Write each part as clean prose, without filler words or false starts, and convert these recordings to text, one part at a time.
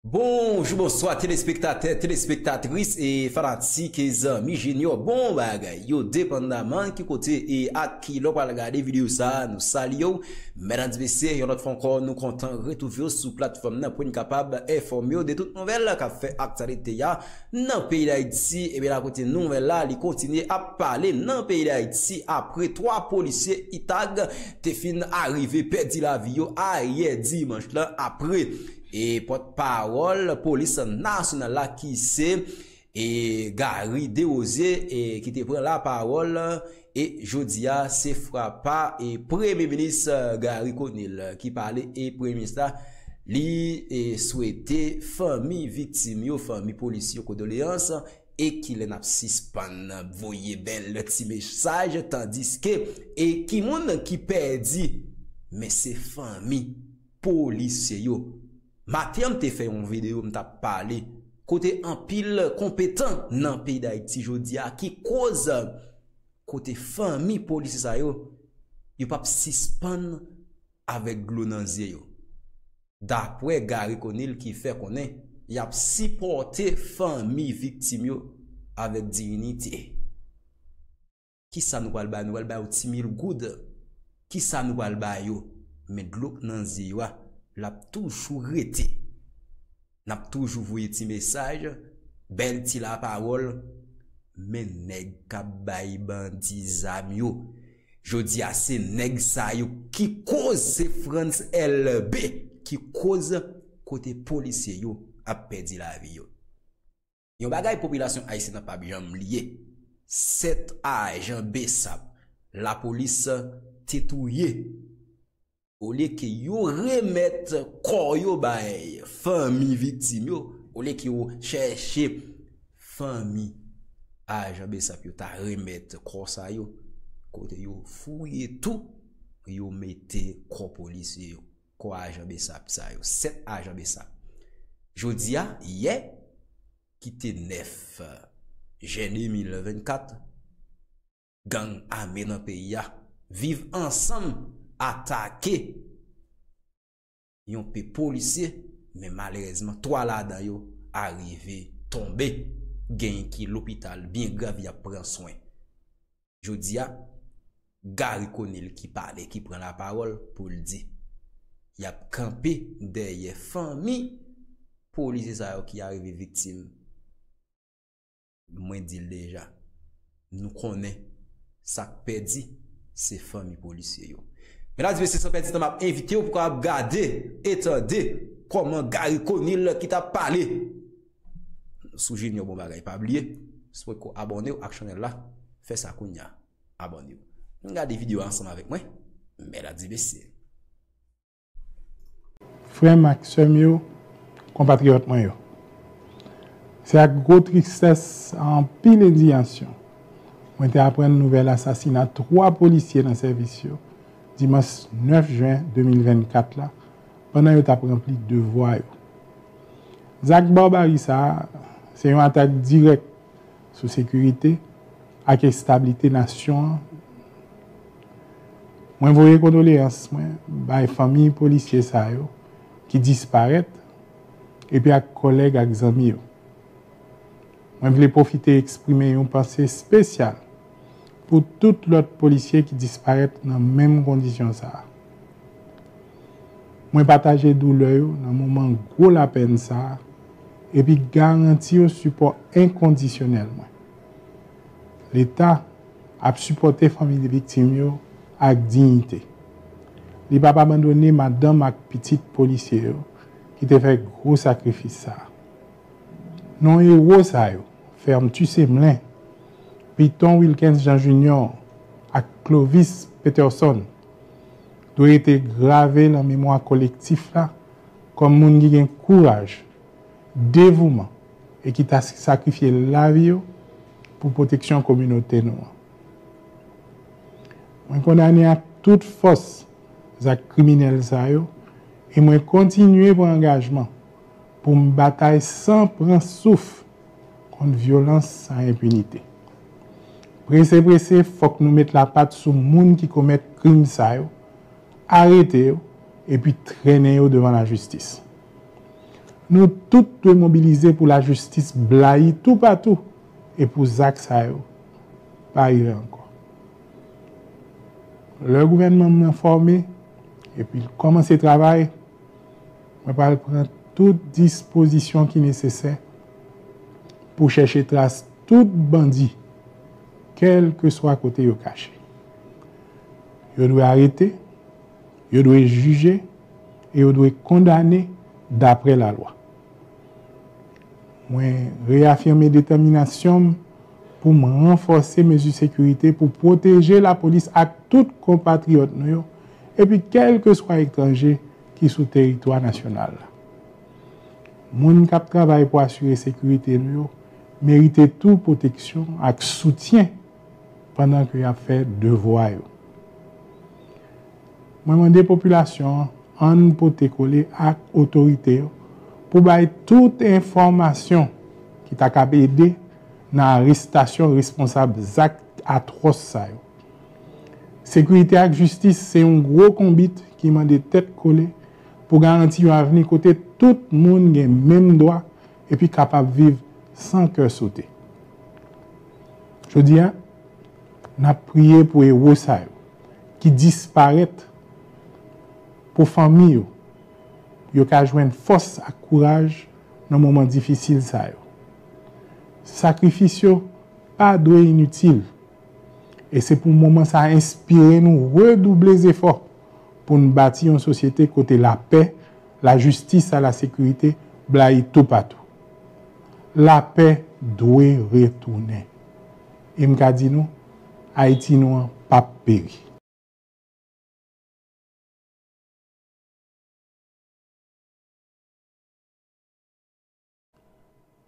Bonjour, bonsoir téléspectateurs, téléspectatrices et fanatiques et amis junior. Bon bagay, yo dépendamment qui côté et à qui l'on va regarder vidéo ça, nous saluons. Mesdames et messieurs, yon notre encore nous content retrouver sur plateforme pour nous capable informer de toutes nouvelles qu'a fait actualité ya dans pays d'Haïti et bien à côté nouvelle là, il continue à parler dans pays d'Haïti après 3 policiers itag te fin arrivé perdu la vie hier dimanche là après. Et porte-parole police nationale là qui c'est et Gary Desrosiers et qui te prend la parole et jodia c'est frappa et premier ministre Gary Conil qui parlait et premier ministre li et souhaité famille victime yo famille policier condoléances et qu'il n'a suspend voyez belle petit message tandis que et qui monde qui perdi mais c'est famille policier yo. Mathiam te fait une vidéo m'ta parlé côté en pile compétent dans pays d'Haïti jodia qui cause côté famille police ça yo pas suspend avec glonanzier yo. D'après Gary Conil qui fait connaît y a supporté famille victime yo avec dignité. Qui ça nous va nous va 10 000 good. Qui ça nous va yo mais glonanzier yo l'a toujours été. N'a toujours voyé ti message, bel ti la parole, mais nèg ka bay bandi zam yo. Jodi a c'est nèg sa yo qui cause c'est France LB qui cause côté policier yo a perdu la vie yo. Yon bagay population haïtienne pas bien lié. 7 agents BESAP, la police tétouillé. Au lieu que yo remette corps yo bay famille victime yo, au lieu que yo chercher famille agent BESAP yo ta remette corps sa yo, côté yo fouiller tout, yo mette corps policier yo, corps agent BESAP sa yo, 7 agents BESAP. Jodia hier qui était 9 janvier 2024 gang armé dans pays ya vivent ensemble attaquer yon pe policier mais malheureusement 3 là-dedans yo arrivé tombé gen qui l'hôpital bien grave y a prend soin. Jodia Gary Conil qui parle qui prend la parole pour le dire y a campé derrière famille policier ça qui arrivé victime. Moi dit déjà nous connaît ça perdu c'est famille policier yo. Mesdames et messieurs, sans perdre de temps, m'a invité pour regarder, étendre comment Gary Conil qui t'a parlé. Sous Junior bon bagay, pas oublier. Soit qu'on abonne au chaîne là, fait ça kounya, abonnez-vous. Regardez vidéo ensemble avec moi. Mesdames et messieurs. Frère Maxime, compatriote moi yo. C'est avec gros tristesse en pile indignation. On était après une nouvelle assassinat 3 policiers dans le service dimanche 9 juin 2024 là pendant yo t'a rempli devoir. Zach Barbarissa c'est une attaque directe sur sécurité et stabilité nation. Moi voyez condoléances moi bay famille policier ça yo qui disparaît et puis avec collègues avec amis yo. Moi voulais profiter exprimer une pensée spéciale pour tout l'autre policier qui disparaît dans les mêmes conditions. Moi, partager douleur dans le moment gros la peine ça, et puis garantir un support inconditionnel. L'État a supporté les familles des victimes avec dignité. Il n'a pas abandonné madame et petite policier qui a fait gros sacrifice. Non, héros ça, ferme tu ses mlins. Piton Wilkins Jean Junior et Clovis Peterson doit être gravé dans la mémoire collective là comme moun qui a courage, dévouement et qui a sacrifié la vie pour protection communauté noire. Je condamne à toute force les criminels ça yo et moi continuer pour engagement pour me bataille sans prendre souffle contre violence sans impunité. Pressé, faut que nous mettions la patte sur les gens qui commettent crime ça yo, arrêter et puis traîner devant la justice. Nous tous devons mobiliser pour la justice blaye tout partout et pour Zach Sayo, pas arriver encore. Le gouvernement m'a informé et puis il commence le travail. On va prendre toute disposition qui est nécessaire pour chercher trace tout bandit, quel que soit côté au caché. Il doit arrêter, il doit juger et il doit condamner d'après la loi. Moi, réaffirmer détermination pour me renforcer mes mesures de sécurité, pour protéger la police à tout compatriote, et puis quel que soit étranger qui est sur le territoire national. Moun qui travaille pour assurer la sécurité, mérite toute protection et soutien pendant qu'il a fait devoir. Je demande à la population en pote coller à l'autorité pour bailler toute information qui t'a aidé dans l'arrestation responsable des actes atroces. Sécurité et justice, c'est un gros combat qui m'a des têtes collées pour garantir un avenir côté tout le monde a le même droit et puis capable de vivre sans cœur sauter. Je dis, on a prié pour les héros qui disparaissent pour les familles, pour qu'ils joignent force et courage dans les moments difficiles. Sacrifice pas doit inutile. Et c'est pour le moment ça inspire nous redoubler les efforts pour nous bâtir une société côté la paix, la justice et la sécurité, blaye tout partout. La paix doit retourner. Et m'ka dit nous, Haïti nous pas péri.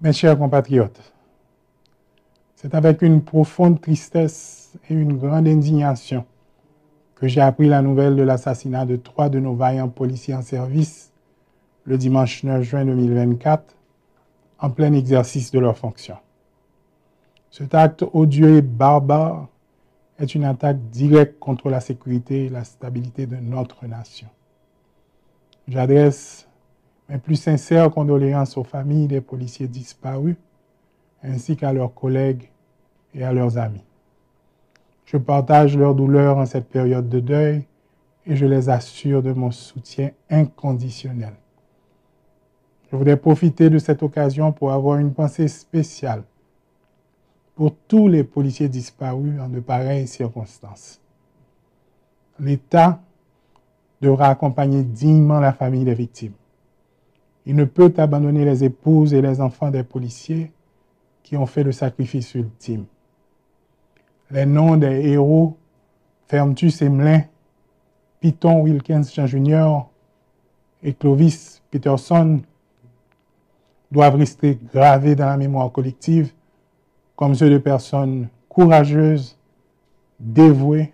Mes chers compatriotes, c'est avec une profonde tristesse et une grande indignation que j'ai appris la nouvelle de l'assassinat de 3 de nos vaillants policiers en service le dimanche 9 juin 2024, en plein exercice de leurs fonctions. Cet acte odieux et barbare est une attaque directe contre la sécurité et la stabilité de notre nation. J'adresse mes plus sincères condoléances aux familles des policiers disparus, ainsi qu'à leurs collègues et à leurs amis. Je partage leur douleur en cette période de deuil et je les assure de mon soutien inconditionnel. Je voudrais profiter de cette occasion pour avoir une pensée spéciale pour tous les policiers disparus en de pareilles circonstances. L'État devra accompagner dignement la famille des victimes. Il ne peut abandonner les épouses et les enfants des policiers qui ont fait le sacrifice ultime. Les noms des héros, Fermtus Emelin, Piton Wilkins Jean Jr. et Clovis Peterson, doivent rester gravés dans la mémoire collective comme ceux de personnes courageuses, dévouées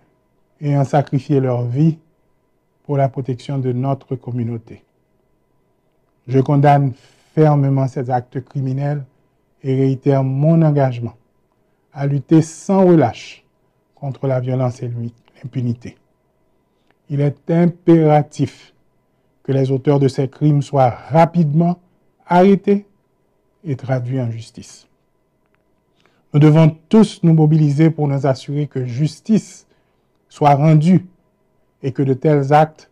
et ayant sacrifié leur vie pour la protection de notre communauté. Je condamne fermement ces actes criminels et réitère mon engagement à lutter sans relâche contre la violence et l'impunité. Il est impératif que les auteurs de ces crimes soient rapidement arrêtés et traduits en justice. Nous devons tous nous mobiliser pour nous assurer que justice soit rendue et que de tels actes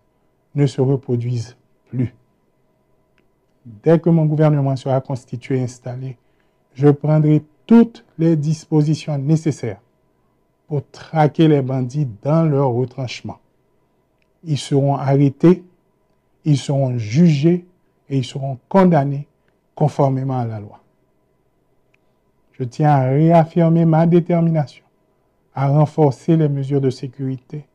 ne se reproduisent plus. Dès que mon gouvernement sera constitué et installé, je prendrai toutes les dispositions nécessaires pour traquer les bandits dans leur retranchement. Ils seront arrêtés, ils seront jugés et ils seront condamnés conformément à la loi. Je tiens à réaffirmer ma détermination à renforcer les mesures de sécurité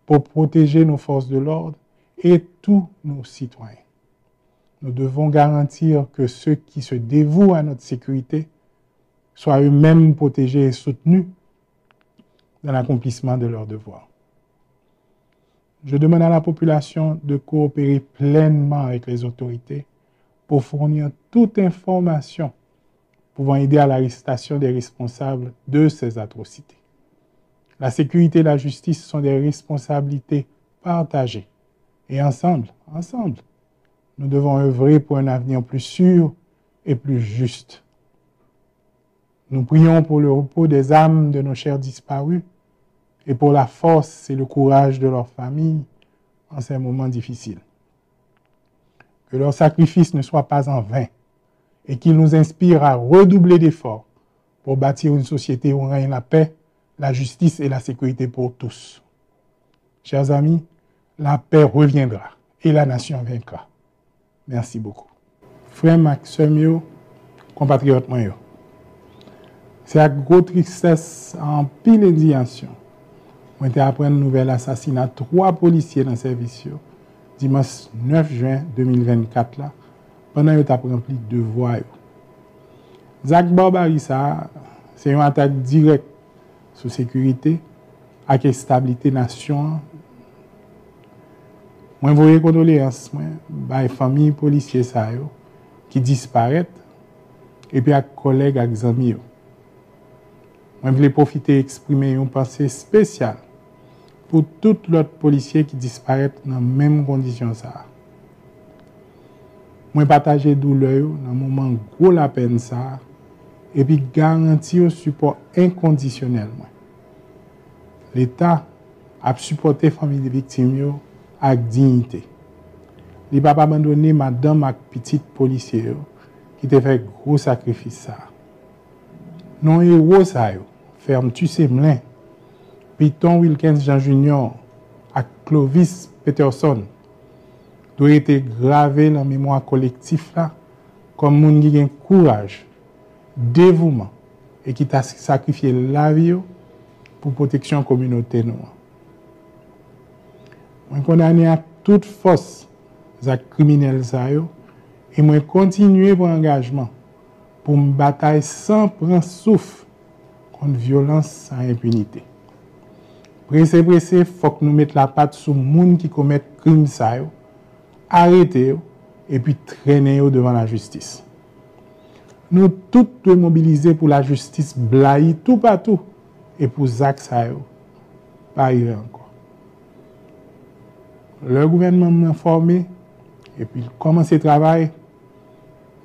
pour protéger nos forces de l'ordre et tous nos citoyens. Nous devons garantir que ceux qui se dévouent à notre sécurité soient eux-mêmes protégés et soutenus dans l'accomplissement de leurs devoirs. Je demande à la population de coopérer pleinement avec les autorités pour fournir toute information pouvant aider à l'arrestation des responsables de ces atrocités. La sécurité et la justice sont des responsabilités partagées. Et ensemble, nous devons œuvrer pour un avenir plus sûr et plus juste. Nous prions pour le repos des âmes de nos chers disparus et pour la force et le courage de leurs familles en ces moments difficiles. Que leur sacrifice ne soit pas en vain et qu'il nous inspire à redoubler d'efforts pour bâtir une société où règne la paix, la justice et la sécurité pour tous. Chers amis, la paix reviendra et la nation vaincra. Merci beaucoup. Frère Maxime, compatriote moi, c'est avec grosse tristesse en pile indignation. On était après une nouvelle assassinat 3 policiers dans le service dimanche 9 juin 2024 là, pendant qu'ils ont rempli devoir. Zach Barbarissa, c'est une attaque directe sur la sécurité et la stabilité de la nation. Je voyais condoléances à la famille policier qui disparaissent et puis à collègues et amis. Je voulais profiter d'exprimer une pensée spéciale pour tous les autres policiers qui disparaissent dans les mêmes conditions. Je partage la douleur dans le moment gros la peine et puis garantir un support inconditionnel. L'État a supporté la famille des victimes avec dignité. Il n'a pas abandonné madame et petite policier qui te fait gros sacrifice. Non héros ferme Tussé Mlin, Piton Wilkins Jean Junior et Clovis Peterson doit être gravé dans la mémoire collective là comme moun qui a courage, dévouement et qui t'a sacrifié la vie pour protection communauté nous. Je condamne à toute force les criminels et je continue mon engagement pour me batailler sans prendre souffle contre violence sans impunité. Pressé, il faut que nous mettions la patte sur les gens qui commettent crimes, arrêter et puis traîner devant la justice. Nous tous devons mobiliser pour la justice blaye tout partout et pour Zach Sayo, pas arriver encore. Le gouvernement m'a informé et puis commencer le travail.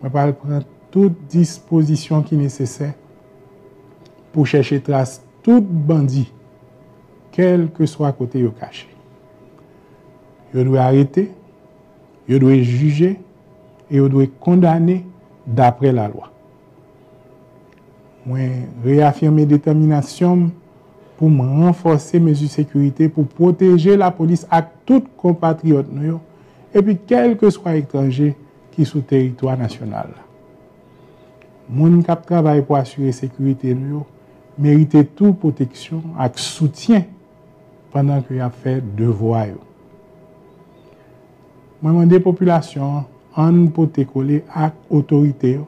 Je vais prendre toute disposition qui est nécessaire pour chercher trace tout bandit, quel que soit côté yo caché. Yo doit arrêter, yo doit juger et yo doit condamner d'après la loi. Moi réaffirmer détermination pour me renforcer mes mesures de sécurité pour protéger la police à tout compatriote nous et puis quel que soit étranger qui sur territoire national. Moun k'ap travail pour assurer sécurité nous mérite toute protection et soutien pendant que y a fait devoir. Moi demande la population en pour te coller à autorité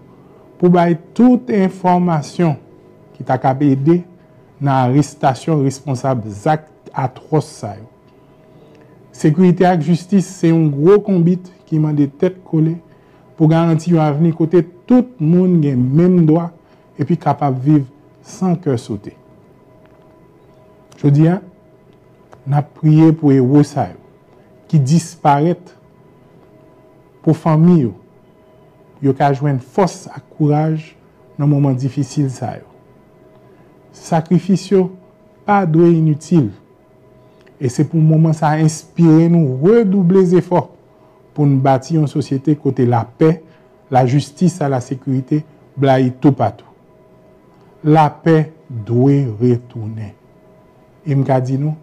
pour bailler toute information qui t'a capable aider dans l'arrestation responsable des actes atroces. Sécurité et justice, c'est un gros combat qui m'a des têtes collées pour garantir un avenir côté tout le monde a même droit et puis capable de vivre sans cœur sauter. Je dis, on a prié pour les héros qui disparaissent pour les familles. Ils ont joindre force et courage dans les moments difficiles. Sacrifice pas doit inutile. Et c'est pour le moment ça inspiré nous redoubler les efforts pour nous bâtir une société côté la paix, la justice et la sécurité, blaye tout partout. La paix doit retourner. Et m'ka dit nous,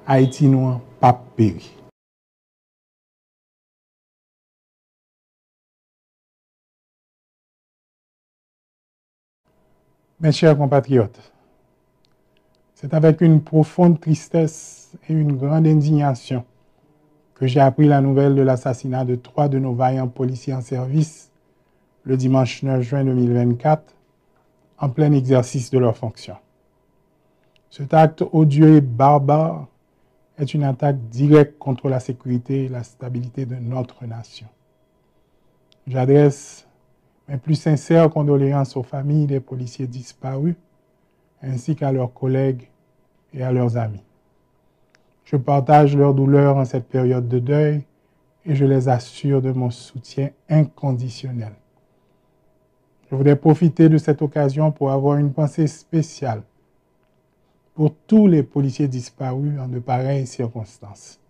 Haïti nous pas péri. Mes chers compatriotes, c'est avec une profonde tristesse et une grande indignation que j'ai appris la nouvelle de l'assassinat de 3 de nos vaillants policiers en service le dimanche 9 juin 2024, en plein exercice de leurs fonctions. Cet acte odieux et barbare est une attaque directe contre la sécurité et la stabilité de notre nation. J'adresse mes plus sincères condoléances aux familles des policiers disparus, ainsi qu'à leurs collègues et à leurs amis. Je partage leur douleur en cette période de deuil et je les assure de mon soutien inconditionnel. Je voudrais profiter de cette occasion pour avoir une pensée spéciale pour tous les policiers disparus en de pareilles circonstances.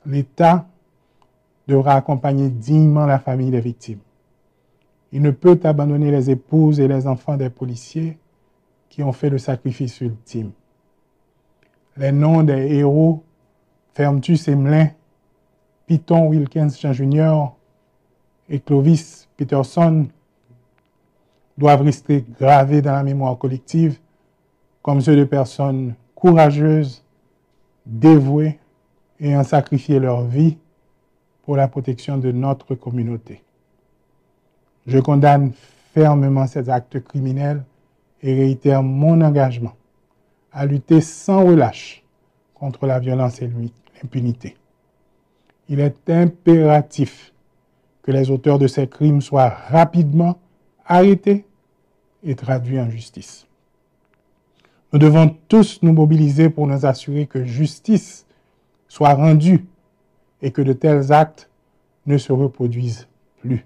L'État devra accompagner dignement la famille des victimes. Il ne peut abandonner les épouses et les enfants des policiers qui ont fait le sacrifice ultime. Les noms des héros Fermentus Emelin, Piton Wilkinson Jr. et Clovis Peterson doivent rester gravés dans la mémoire collective comme ceux de personnes courageuses, dévouées et ayant sacrifié leur vie pour la protection de notre communauté. Je condamne fermement ces actes criminels et réitère mon engagement à lutter sans relâche contre la violence et l'impunité. Il est impératif que les auteurs de ces crimes soient rapidement arrêtés et traduits en justice. Nous devons tous nous mobiliser pour nous assurer que justice soit rendue et que de tels actes ne se reproduisent plus.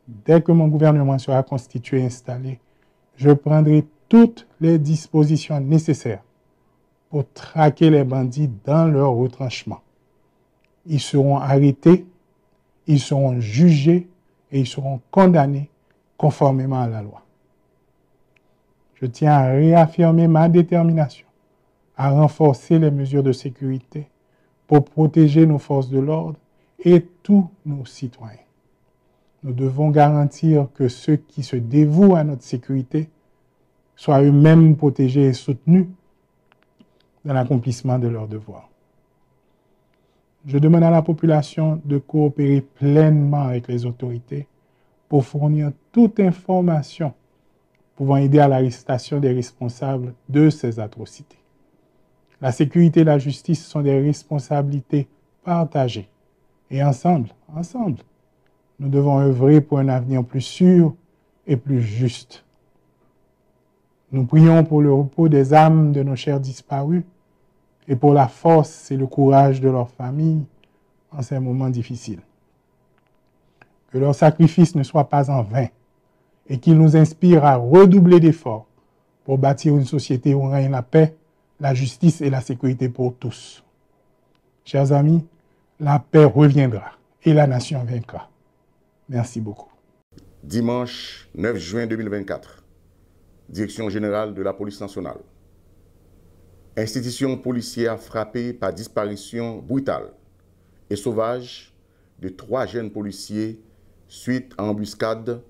Dès que mon gouvernement sera constitué et installé, je prendrai toutes les dispositions nécessaires pour traquer les bandits dans leur retranchement. Ils seront arrêtés, ils seront jugés et ils seront condamnés conformément à la loi. Je tiens à réaffirmer ma détermination à renforcer les mesures de sécurité pour protéger nos forces de l'ordre et tous nos citoyens. Nous devons garantir que ceux qui se dévouent à notre sécurité soient eux-mêmes protégés et soutenus dans l'accomplissement de leurs devoirs. Je demande à la population de coopérer pleinement avec les autorités pour fournir toute information pouvant aider à l'arrestation des responsables de ces atrocités. La sécurité et la justice sont des responsabilités partagées. Et ensemble, nous devons œuvrer pour un avenir plus sûr et plus juste. Nous prions pour le repos des âmes de nos chers disparus et pour la force et le courage de leurs familles en ces moments difficiles. Que leur sacrifice ne soit pas en vain et qu'il nous inspire à redoubler d'efforts pour bâtir une société où règne la paix, la justice et la sécurité pour tous. Chers amis, la paix reviendra et la nation vaincra. Merci beaucoup. Dimanche 9 juin 2024, Direction générale de la police nationale. Institution policière frappée par disparition brutale et sauvage de 3 jeunes policiers suite à embuscade